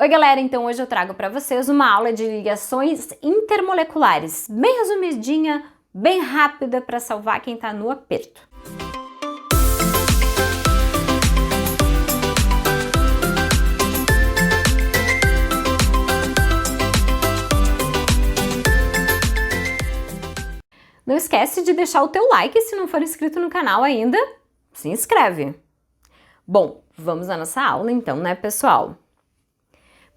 Oi galera, então hoje eu trago para vocês uma aula de ligações intermoleculares, bem resumidinha, bem rápida para salvar quem está no aperto. Não esquece de deixar o teu like se não for inscrito no canal ainda, se inscreve. Bom, vamos à nossa aula então, né pessoal?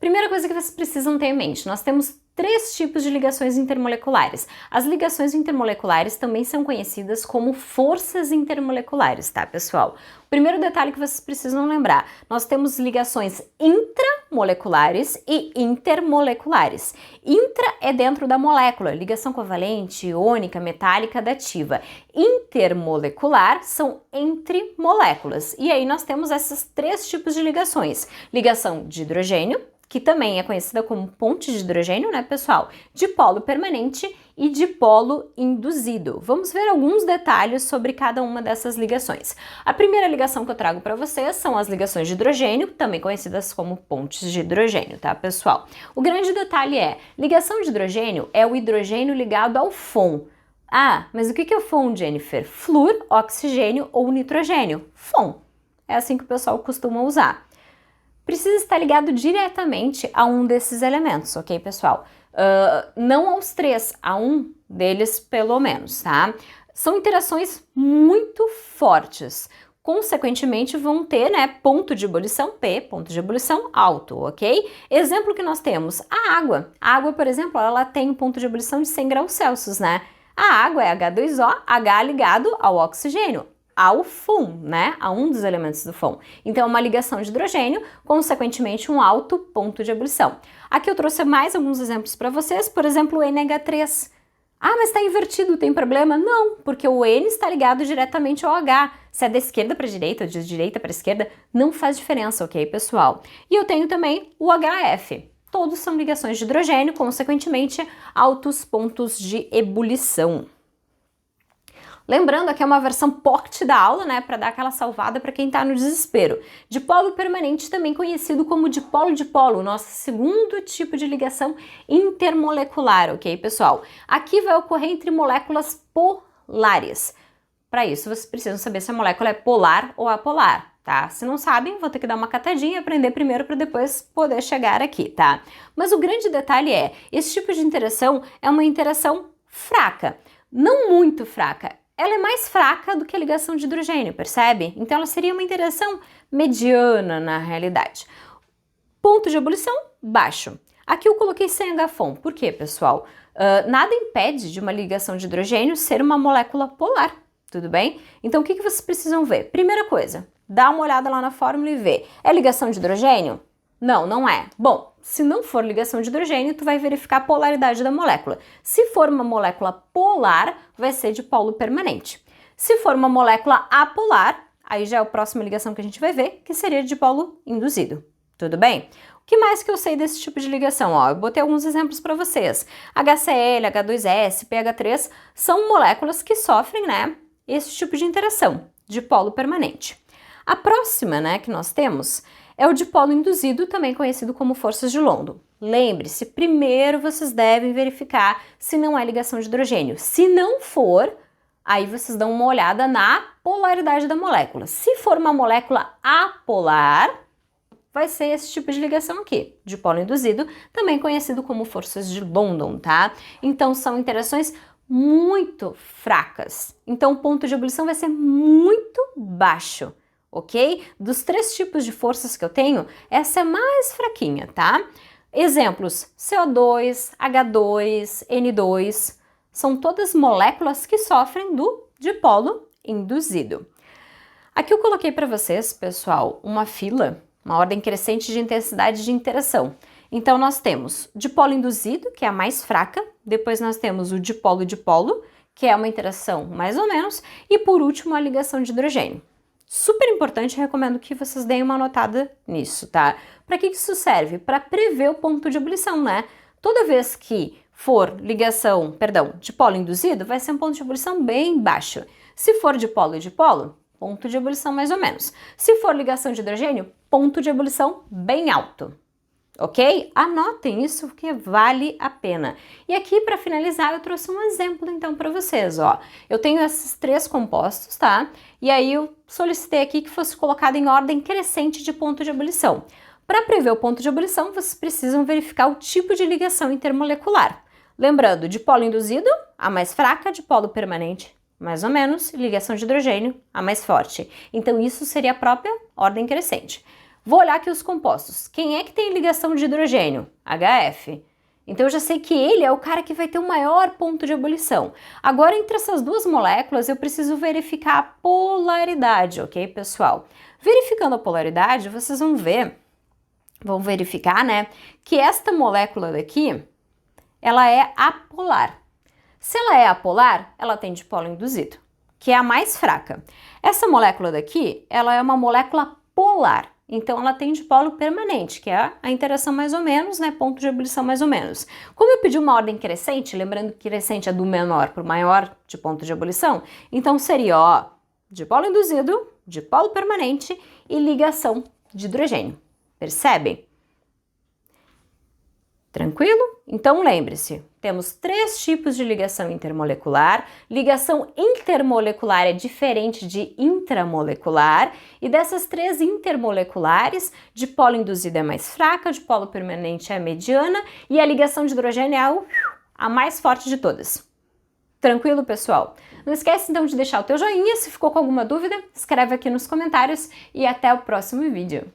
Primeira coisa que vocês precisam ter em mente, nós temos três tipos de ligações intermoleculares. As ligações intermoleculares também são conhecidas como forças intermoleculares, tá, pessoal? O primeiro detalhe que vocês precisam lembrar, nós temos ligações intramoleculares e intermoleculares. Intra é dentro da molécula, ligação covalente, iônica, metálica, dativa. Intermolecular são entre moléculas. E aí nós temos esses três tipos de ligações. Ligação de hidrogênio, que também é conhecida como ponte de hidrogênio, né, pessoal? Dipolo permanente e dipolo induzido. Vamos ver alguns detalhes sobre cada uma dessas ligações. A primeira ligação que eu trago para vocês são as ligações de hidrogênio, também conhecidas como pontes de hidrogênio, tá, pessoal? O grande detalhe é, ligação de hidrogênio é o hidrogênio ligado ao FON. Ah, mas o que é o FON, Jennifer? Flúor, oxigênio ou nitrogênio? FON. É assim que o pessoal costuma usar. Precisa estar ligado diretamente a um desses elementos, ok, pessoal? Não aos três, a um deles pelo menos, tá? São interações muito fortes. Consequentemente, vão ter, né, ponto de ebulição P, ponto de ebulição alto, ok? Exemplo que nós temos, a água. A água, por exemplo, ela tem um ponto de ebulição de 100 graus Celsius, né? A água é H2O, H ligado ao oxigênio, ao FON, né? A um dos elementos do FON. Então, é uma ligação de hidrogênio, consequentemente, um alto ponto de ebulição. Aqui eu trouxe mais alguns exemplos para vocês, por exemplo, o NH3. Ah, mas está invertido, tem problema? Não, porque o N está ligado diretamente ao H. Se é da esquerda para a direita ou de direita para a esquerda, não faz diferença, ok, pessoal? E eu tenho também o HF. Todos são ligações de hidrogênio, consequentemente, altos pontos de ebulição. Lembrando, aqui é uma versão pocket da aula, né, para dar aquela salvada para quem está no desespero. Dipolo permanente, também conhecido como dipolo-dipolo, nosso segundo tipo de ligação intermolecular, ok, pessoal? Aqui vai ocorrer entre moléculas polares. Para isso, vocês precisam saber se a molécula é polar ou apolar, tá? Se não sabem, vou ter que dar uma catadinha e aprender primeiro para depois poder chegar aqui, tá? Mas o grande detalhe é, esse tipo de interação é uma interação fraca, não muito fraca. Ela é mais fraca do que a ligação de hidrogênio, percebe? Então ela seria uma interação mediana na realidade. Ponto de ebulição, baixo. Aqui eu coloquei sem HFON. Por quê, pessoal? Nada impede de uma ligação de hidrogênio ser uma molécula polar, tudo bem? Então o que vocês precisam ver? Primeira coisa, dá uma olhada lá na fórmula e vê. É ligação de hidrogênio? Não, não é. Bom, se não for ligação de hidrogênio, tu vai verificar a polaridade da molécula. Se for uma molécula polar, vai ser de polo permanente. Se for uma molécula apolar, aí já é a próxima ligação que a gente vai ver, que seria de polo induzido. Tudo bem? O que mais que eu sei desse tipo de ligação? Ó, eu botei alguns exemplos para vocês. HCl, H2S, PH3 são moléculas que sofrem, né, esse tipo de interação de polo permanente. A próxima, né, que nós temos é o dipolo induzido, também conhecido como forças de London. Lembre-se, primeiro vocês devem verificar se não é ligação de hidrogênio. Se não for, aí vocês dão uma olhada na polaridade da molécula. Se for uma molécula apolar, vai ser esse tipo de ligação aqui, dipolo induzido, também conhecido como forças de London, tá? Então são interações muito fracas. Então o ponto de ebulição vai ser muito baixo. Ok? Dos três tipos de forças que eu tenho, essa é mais fraquinha, tá? Exemplos, CO2, H2, N2, são todas moléculas que sofrem do dipolo induzido. Aqui eu coloquei para vocês, pessoal, uma fila, uma ordem crescente de intensidade de interação. Então nós temos dipolo induzido, que é a mais fraca, depois nós temos o dipolo-dipolo, que é uma interação mais ou menos, e por último a ligação de hidrogênio. Super importante, recomendo que vocês deem uma notada nisso, tá? Para que isso serve? Para prever o ponto de ebulição, né? Toda vez que for dipolo induzido, vai ser um ponto de ebulição bem baixo. Se for dipolo e dipolo, ponto de ebulição mais ou menos. Se for ligação de hidrogênio, ponto de ebulição bem alto. ok? Anotem isso porque vale a pena. E aqui, para finalizar, eu trouxe um exemplo, então, para vocês, ó. Eu tenho esses 3 compostos, tá? E aí eu solicitei aqui que fosse colocado em ordem crescente de ponto de ebulição. Para prever o ponto de ebulição, vocês precisam verificar o tipo de ligação intermolecular. Lembrando, dipolo induzido, a mais fraca, dipolo permanente, mais ou menos, ligação de hidrogênio, a mais forte. Então, isso seria a própria ordem crescente. Vou olhar aqui os compostos. Quem é que tem ligação de hidrogênio? HF. Então eu já sei que ele é o cara que vai ter o maior ponto de ebulição. Agora, entre essas duas moléculas, eu preciso verificar a polaridade, ok, pessoal? Verificando a polaridade, vocês vão verificar, né, que esta molécula daqui, ela é apolar. Se ela é apolar, ela tem dipolo induzido, que é a mais fraca. Essa molécula daqui, ela é uma molécula polar. Então, ela tem dipolo permanente, que é a interação mais ou menos, né? Ponto de ebulição mais ou menos. Como eu pedi uma ordem crescente, lembrando que crescente é do menor para o maior de ponto de ebulição, então seria, ó, dipolo induzido, dipolo permanente e ligação de hidrogênio. Percebem? Tranquilo? Então lembre-se, temos 3 tipos de ligação intermolecular. Ligação intermolecular é diferente de intramolecular, e dessas 3 intermoleculares, dipolo induzido é mais fraca, dipolo permanente é a mediana e a ligação de hidrogênio é a mais forte de todas. Tranquilo, pessoal? Não esquece então de deixar o teu joinha, se ficou com alguma dúvida, escreve aqui nos comentários e até o próximo vídeo.